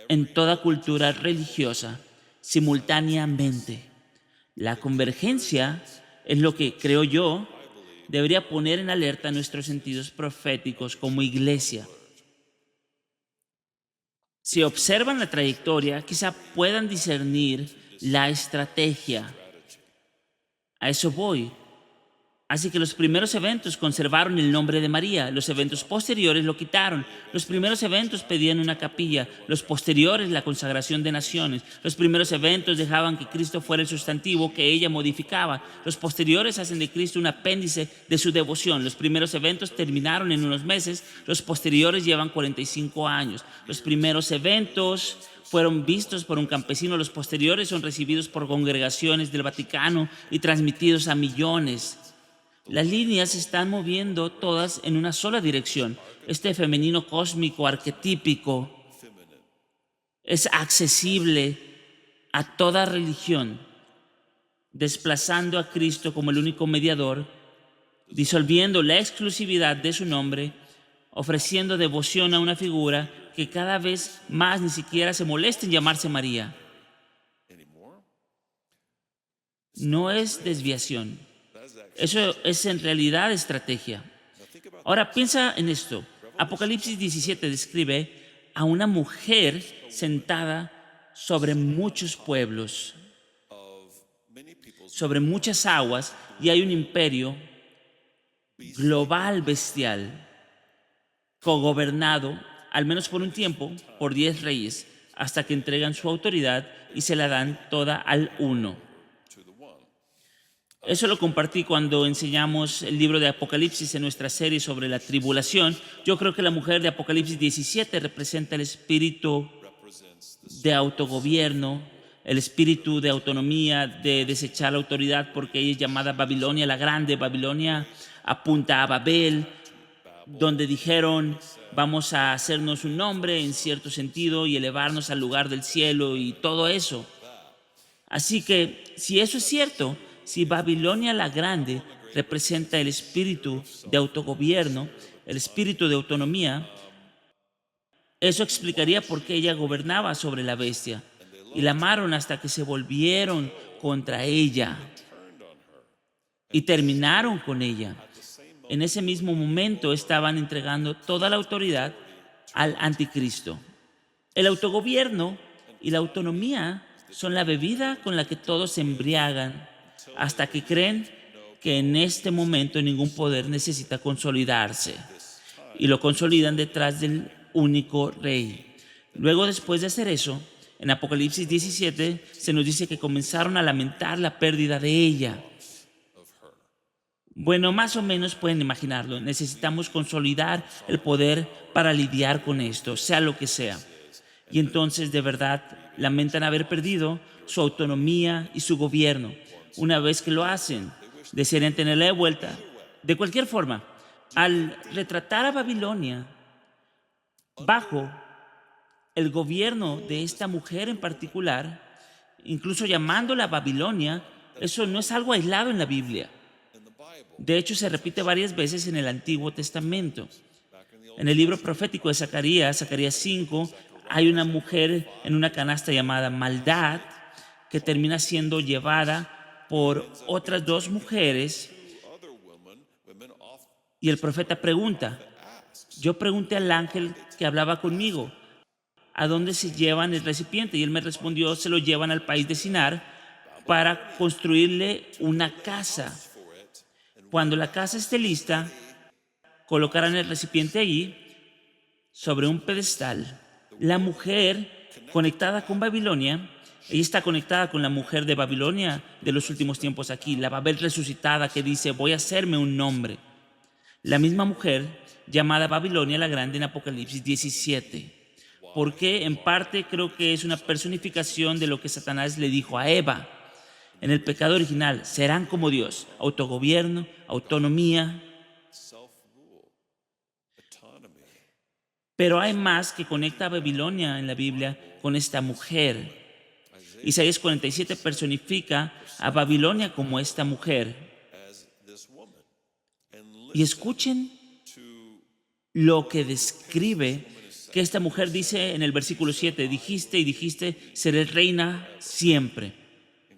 S1: en toda cultura religiosa simultáneamente. La convergencia es lo que, creo yo, debería poner en alerta nuestros sentidos proféticos como iglesia. Si observan la trayectoria, quizá puedan discernir la estrategia. A eso voy. Así que los primeros eventos conservaron el nombre de María, los eventos posteriores lo quitaron. Los primeros eventos pedían una capilla, los posteriores la consagración de naciones. Los primeros eventos dejaban que Cristo fuera el sustantivo que ella modificaba. Los posteriores hacen de Cristo un apéndice de su devoción. Los primeros eventos terminaron en unos meses, los posteriores llevan 45 años. Los primeros eventos fueron vistos por un campesino, los posteriores son recibidos por congregaciones del Vaticano y transmitidos a millones. Las líneas se están moviendo todas en una sola dirección. Este femenino cósmico arquetípico es accesible a toda religión, desplazando a Cristo como el único mediador disolviendo la exclusividad de su nombre, ofreciendo devoción a una figura que cada vez más ni siquiera se molesta en llamarse María. No es desviación. Eso es en realidad estrategia. Ahora piensa en esto. Apocalipsis 17 describe a una mujer sentada sobre muchos pueblos, sobre muchas aguas, y hay un imperio global bestial, cogobernado, al menos por un tiempo, por 10 reyes, hasta que entregan su autoridad y se la dan toda al uno. Eso lo compartí cuando enseñamos el libro de Apocalipsis en nuestra serie sobre la tribulación. Yo creo que la mujer de Apocalipsis 17 representa el espíritu de autogobierno, el espíritu de autonomía, de desechar la autoridad, porque ella es llamada Babilonia la Grande. Babilonia apunta a Babel, donde dijeron: vamos a hacernos un nombre en cierto sentido y elevarnos al lugar del cielo y todo eso. Así que, si eso es cierto, si Babilonia la Grande representa el espíritu de autogobierno, el espíritu de autonomía, eso explicaría por qué ella gobernaba sobre la bestia. Y la amaron hasta que se volvieron contra ella y terminaron con ella. En ese mismo momento estaban entregando toda la autoridad al anticristo. El autogobierno y la autonomía son la bebida con la que todos se embriagan hasta que creen que en este momento ningún poder necesita consolidarse, y lo consolidan detrás del único rey. Luego, después de hacer eso, en Apocalipsis 17 se nos dice que comenzaron a lamentar la pérdida de ella. Bueno, más o menos pueden imaginarlo. Necesitamos consolidar el poder para lidiar con esto, sea lo que sea. Y entonces, de verdad, lamentan haber perdido su autonomía y su gobierno. Una vez que lo hacen, desearían tenerla de vuelta. De cualquier forma, al retratar a Babilonia bajo el gobierno de esta mujer en particular, incluso llamándola Babilonia, eso no es algo aislado en la Biblia. De hecho, se repite varias veces en el Antiguo Testamento. En el libro profético de Zacarías, Zacarías 5, hay una mujer en una canasta llamada Maldad que termina siendo llevada por otras dos mujeres, y el profeta pregunta: yo pregunté al ángel que hablaba conmigo, ¿a dónde se llevan el recipiente? Y él me respondió: se lo llevan al país de Sinar para construirle una casa. Cuando la casa esté lista, colocarán el recipiente allí sobre un pedestal. La mujer conectada con Babilonia, ella está conectada con la mujer de Babilonia de los últimos tiempos aquí, la Babel resucitada que dice: voy a hacerme un nombre. La misma mujer llamada Babilonia la Grande en Apocalipsis 17. Porque en parte creo que es una personificación de lo que Satanás le dijo a Eva. En el pecado original, serán como Dios, autogobierno, autonomía. Pero hay más que conecta a Babilonia en la Biblia con esta mujer. Isaías 47 personifica a Babilonia como esta mujer. Y escuchen lo que describe que esta mujer dice en el versículo 7: dijiste y dijiste, seré reina siempre.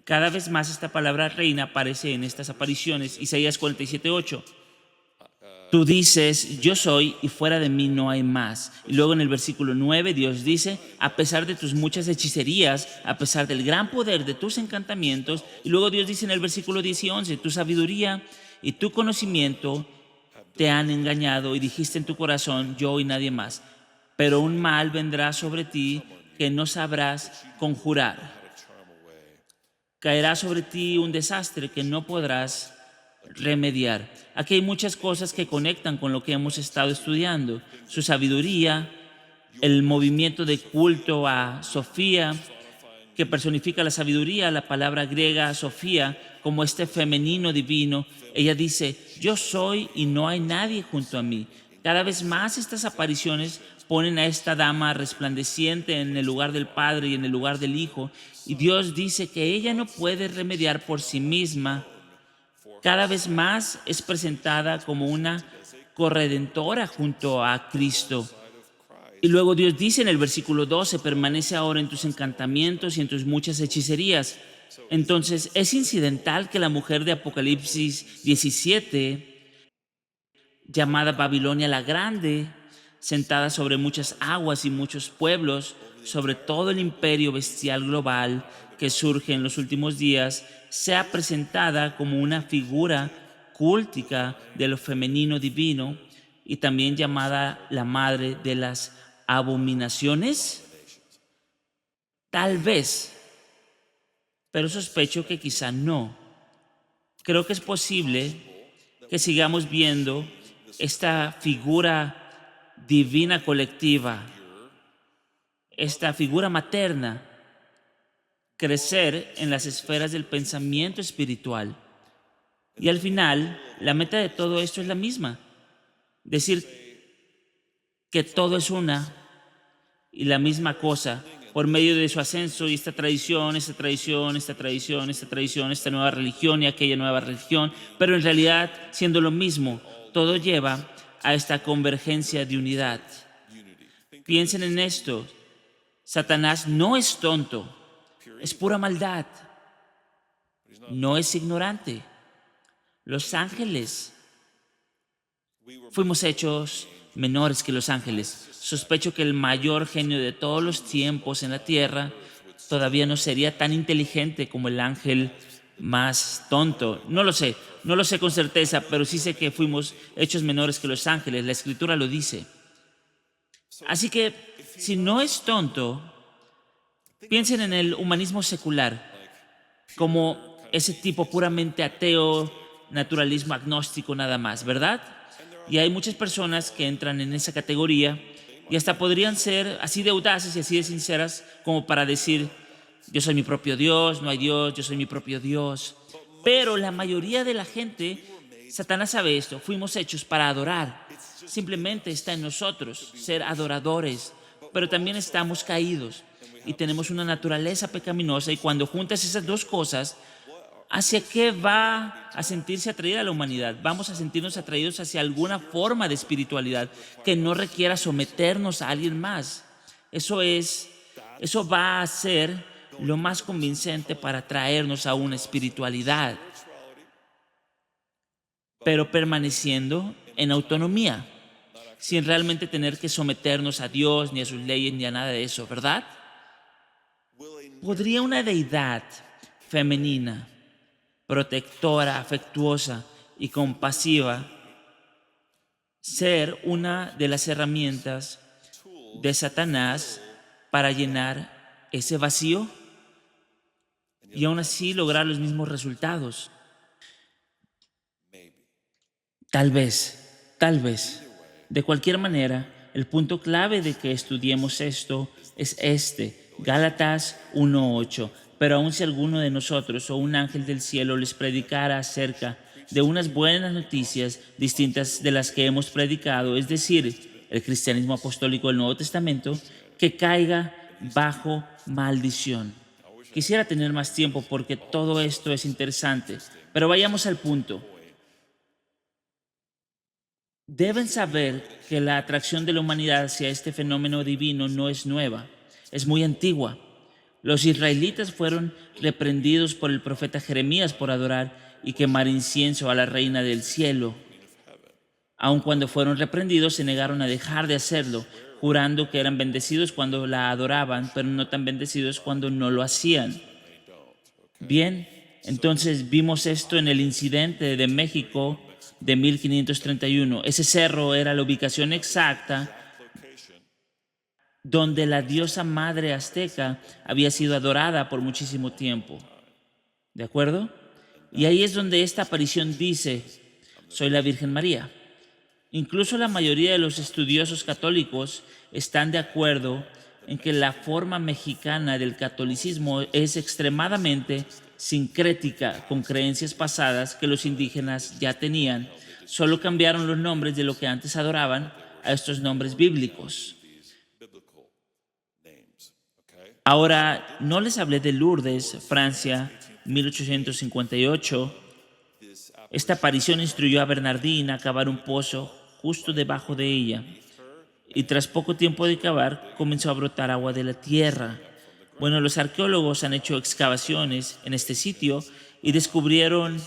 S1: Cada vez más esta palabra reina aparece en estas apariciones. Isaías 47:8. Tú dices, yo soy y fuera de mí no hay más. Y luego en el versículo 9 Dios dice: a pesar de tus muchas hechicerías, a pesar del gran poder de tus encantamientos. Y luego Dios dice en el versículo 10 y 11: tu sabiduría y tu conocimiento te han engañado y dijiste en tu corazón, yo y nadie más. Pero un mal vendrá sobre ti que no sabrás conjurar. Caerá sobre ti un desastre que no podrás remediar. Aquí hay muchas cosas que conectan con lo que hemos estado estudiando. Su sabiduría, el movimiento de culto a Sofía, que personifica la sabiduría, la palabra griega Sofía, como este femenino divino. Ella dice, yo soy y no hay nadie junto a mí. Cada vez más estas apariciones ponen a esta dama resplandeciente en el lugar del Padre y en el lugar del Hijo. Y Dios dice que ella no puede remediar por sí misma cada vez más es presentada como una corredentora junto a Cristo. Y luego Dios dice en el versículo 12, permanece ahora en tus encantamientos y en tus muchas hechicerías. Entonces, es incidental que la mujer de Apocalipsis 17, llamada Babilonia la Grande, sentada sobre muchas aguas y muchos pueblos, sobre todo el imperio bestial global que surge en los últimos días, sea presentada como una figura cúltica de lo femenino divino y también llamada la madre de las abominaciones. Tal vez, pero sospecho que quizá no. Creo que es posible que sigamos viendo esta figura divina colectiva, esta figura materna, crecer en las esferas del pensamiento espiritual. Y al final, la meta de todo esto es la misma: decir que todo es una y la misma cosa por medio de su ascenso y esta tradición, esta tradición, esta tradición, esta tradición, esta nueva religión y aquella nueva religión, pero en realidad siendo lo mismo, todo lleva a esta convergencia de unidad. Piensen en esto: Satanás no es tonto, es pura maldad, no es ignorante. Los ángeles fuimos hechos menores que los ángeles. Sospecho que el mayor genio de todos los tiempos en la tierra todavía no sería tan inteligente como el ángel más tonto. No lo sé con certeza, pero sí sé que fuimos hechos menores que los ángeles. La escritura lo dice. Así que, si no es tonto, piensen en el humanismo secular, como ese tipo puramente ateo, naturalismo agnóstico nada más, ¿verdad? Y hay muchas personas que entran en esa categoría y hasta podrían ser así de audaces y así de sinceras como para decir: yo soy mi propio Dios, no hay Dios, yo soy mi propio Dios. Pero la mayoría de la gente, Satanás sabe esto, fuimos hechos para adorar. Simplemente está en nosotros ser adoradores, pero también estamos caídos y tenemos una naturaleza pecaminosa, y cuando juntas esas dos cosas, ¿hacia qué va a sentirse atraída la humanidad? Vamos a sentirnos atraídos hacia alguna forma de espiritualidad que no requiera someternos a alguien más. Eso va a ser lo más convincente para traernos a una espiritualidad, pero permaneciendo en autonomía, sin realmente tener que someternos a Dios, ni a sus leyes, ni a nada de eso, ¿verdad? ¿Podría una deidad femenina, protectora, afectuosa y compasiva ser una de las herramientas de Satanás para llenar ese vacío y aún así lograr los mismos resultados? Tal vez, tal vez. De cualquier manera, el punto clave de que estudiemos esto es Gálatas 1:8. Pero aun si alguno de nosotros o un ángel del cielo les predicara acerca de unas buenas noticias distintas de las que hemos predicado, es decir, el cristianismo apostólico del Nuevo Testamento, que caiga bajo maldición. Quisiera tener más tiempo porque todo esto es interesante, pero vayamos al punto. Deben saber que la atracción de la humanidad hacia este fenómeno divino no es nueva, es muy antigua. Los israelitas fueron reprendidos por el profeta Jeremías por adorar y quemar incienso a la reina del cielo. Aun cuando fueron reprendidos, se negaron a dejar de hacerlo, jurando que eran bendecidos cuando la adoraban, pero no tan bendecidos cuando no lo hacían. Bien, entonces vimos esto en el incidente de México de 1531. Ese cerro era la ubicación exacta donde la diosa madre azteca había sido adorada por muchísimo tiempo. ¿De acuerdo? Y ahí es donde esta aparición dice: soy la Virgen María. Incluso la mayoría de los estudiosos católicos están de acuerdo en que la forma mexicana del catolicismo es extremadamente sincrética con creencias pasadas que los indígenas ya tenían. Solo cambiaron los nombres de lo que antes adoraban a estos nombres bíblicos. Ahora, no les hablé de Lourdes, Francia, 1858, Esta aparición instruyó a Bernardina a cavar un pozo justo debajo de ella, y tras poco tiempo de cavar comenzó a brotar agua de la tierra. Bueno, los arqueólogos han hecho excavaciones en este sitio y descubrieron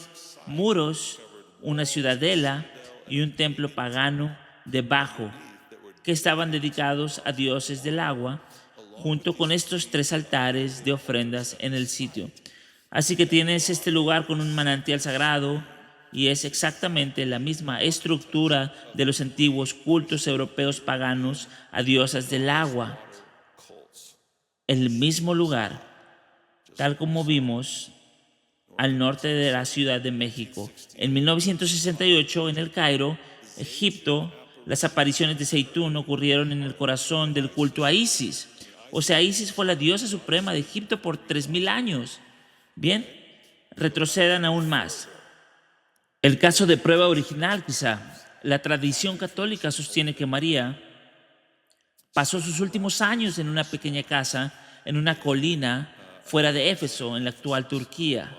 S1: muros, una ciudadela y un templo pagano debajo, que estaban dedicados a dioses del agua, junto con estos 3 altares de ofrendas en el sitio. Así que tienes este lugar con un manantial sagrado y es exactamente la misma estructura de los antiguos cultos europeos paganos a diosas del agua. El mismo lugar, tal como vimos al norte de la Ciudad de México. En 1968, en el Cairo, Egipto, las apariciones de Zeitún ocurrieron en el corazón del culto a Isis. O sea, Isis fue la diosa suprema de Egipto por 3000 años. Bien, retrocedan aún más. El caso de prueba original, quizá. La tradición católica sostiene que María pasó sus últimos años en una pequeña casa, en una colina fuera de Éfeso, en la actual Turquía.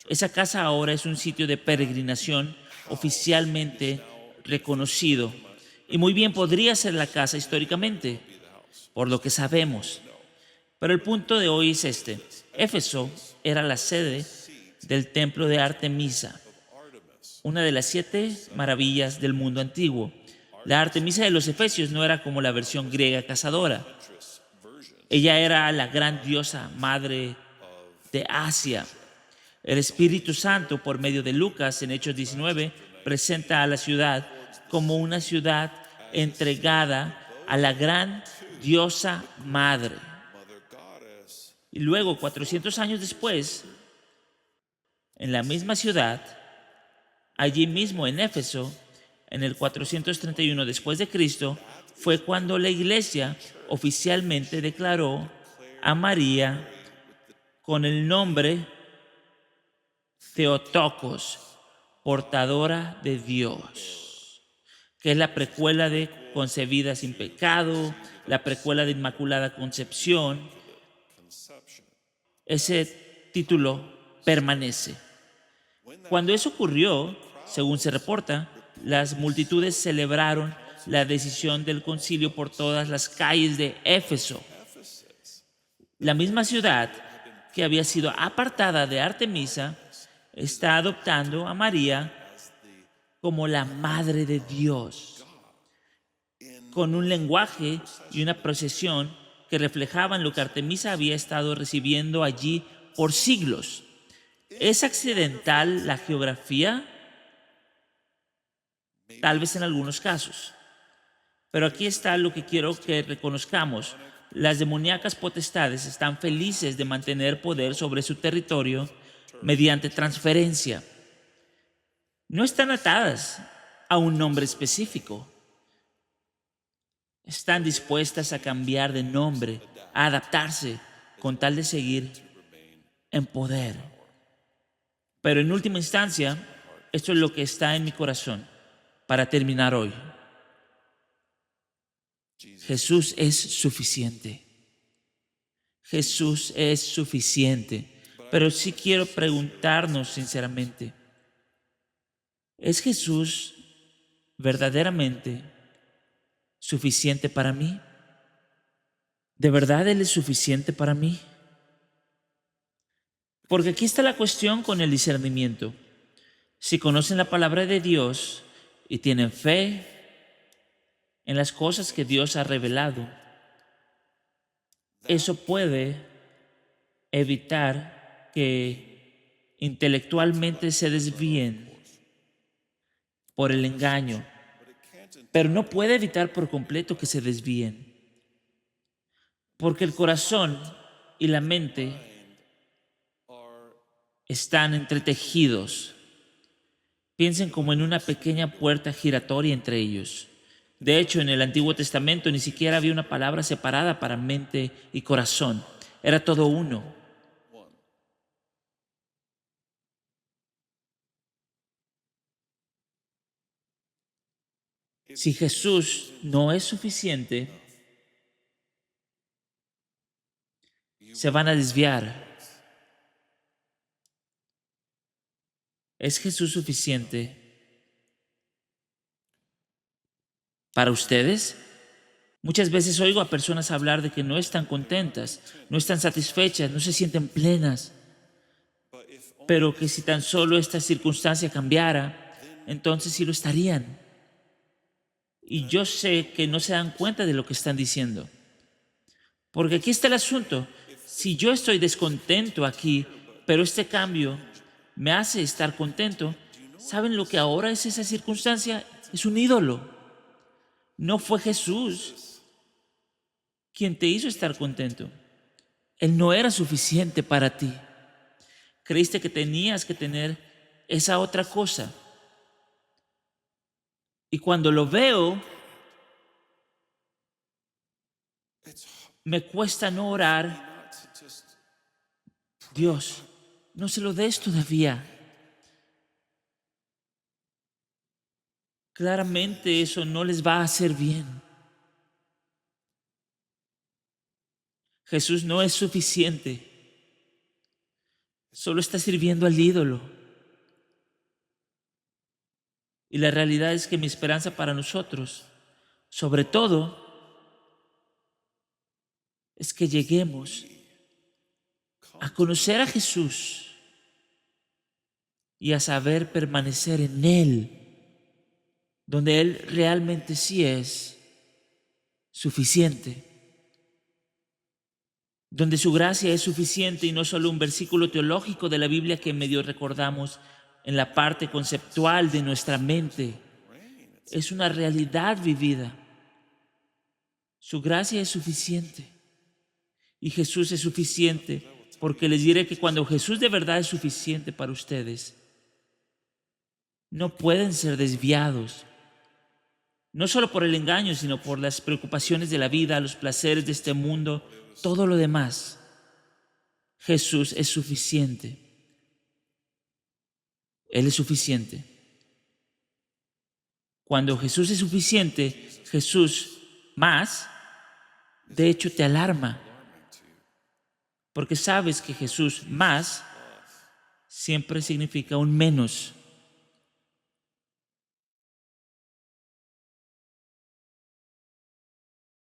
S1: Esa casa ahora es un sitio de peregrinación oficialmente reconocido. Y muy bien podría ser la casa históricamente, por lo que sabemos. Pero el punto de hoy es este. Éfeso era la sede del templo de Artemisa, una de las 7 maravillas del mundo antiguo. La Artemisa de los Efesios no era como la versión griega cazadora. Ella era la gran diosa madre de Asia. El Espíritu Santo, por medio de Lucas en Hechos 19, presenta a la ciudad como una ciudad entregada a la gran diosa madre. Y luego, 400 años después, en la misma ciudad, allí mismo en Éfeso, en el 431 después de Cristo, fue cuando la iglesia oficialmente declaró a María con el nombre Theotokos, portadora de Dios, que es la precuela de Concebida sin pecado, la precuela de Inmaculada Concepción. Ese título permanece. Cuando eso ocurrió, según se reporta, las multitudes celebraron la decisión del concilio por todas las calles de Éfeso. La misma ciudad que había sido apartada de Artemisa está adoptando a María como la Madre de Dios, con un lenguaje y una procesión que reflejaban lo que Artemisa había estado recibiendo allí por siglos. ¿Es accidental la geografía? Tal vez en algunos casos. Pero aquí está lo que quiero que reconozcamos. Las demoníacas potestades están felices de mantener poder sobre su territorio mediante transferencia. No están atadas a un nombre específico. Están dispuestas a cambiar de nombre, a adaptarse con tal de seguir en poder. Pero en última instancia, esto es lo que está en mi corazón para terminar hoy. Jesús es suficiente. Jesús es suficiente. Pero sí quiero preguntarnos sinceramente, ¿es Jesús verdaderamente suficiente para mí? ¿De verdad Él es suficiente para mí? Porque aquí está la cuestión con el discernimiento. Si conocen la palabra de Dios y tienen fe en las cosas que Dios ha revelado, eso puede evitar que intelectualmente se desvíen por el engaño, pero no puede evitar por completo que se desvíen, porque el corazón y la mente están entretejidos. Piensen como en una pequeña puerta giratoria entre ellos. De hecho, en el Antiguo Testamento ni siquiera había una palabra separada para mente y corazón. Era todo uno. Si Jesús no es suficiente, se van a desviar. ¿Es Jesús suficiente para ustedes? Muchas veces oigo a personas hablar de que no están contentas, no están satisfechas, no se sienten plenas, pero que si tan solo esta circunstancia cambiara, entonces sí lo estarían. Y yo sé que no se dan cuenta de lo que están diciendo. Porque aquí está el asunto. Si yo estoy descontento aquí, pero este cambio me hace estar contento, ¿saben lo que ahora es esa circunstancia? Es un ídolo. No fue Jesús quien te hizo estar contento. Él no era suficiente para ti. Creíste que tenías que tener esa otra cosa. Y cuando lo veo, me cuesta no orar. Dios, no se lo des todavía. Claramente eso no les va a hacer bien. Jesús no es suficiente. Solo está sirviendo al ídolo. Y la realidad es que mi esperanza para nosotros, sobre todo, es que lleguemos a conocer a Jesús y a saber permanecer en Él, donde Él realmente sí es suficiente, donde su gracia es suficiente y no solo un versículo teológico de la Biblia que medio recordamos en la parte conceptual de nuestra mente. Es una realidad vivida. Su gracia es suficiente y Jesús es suficiente, porque les diré que cuando Jesús de verdad es suficiente para ustedes, no pueden ser desviados, no solo por el engaño, sino por las preocupaciones de la vida, los placeres de este mundo, todo lo demás. Jesús es suficiente. Él es suficiente. Cuando Jesús es suficiente, Jesús más, de hecho te alarma, porque sabes que Jesús más siempre significa un menos.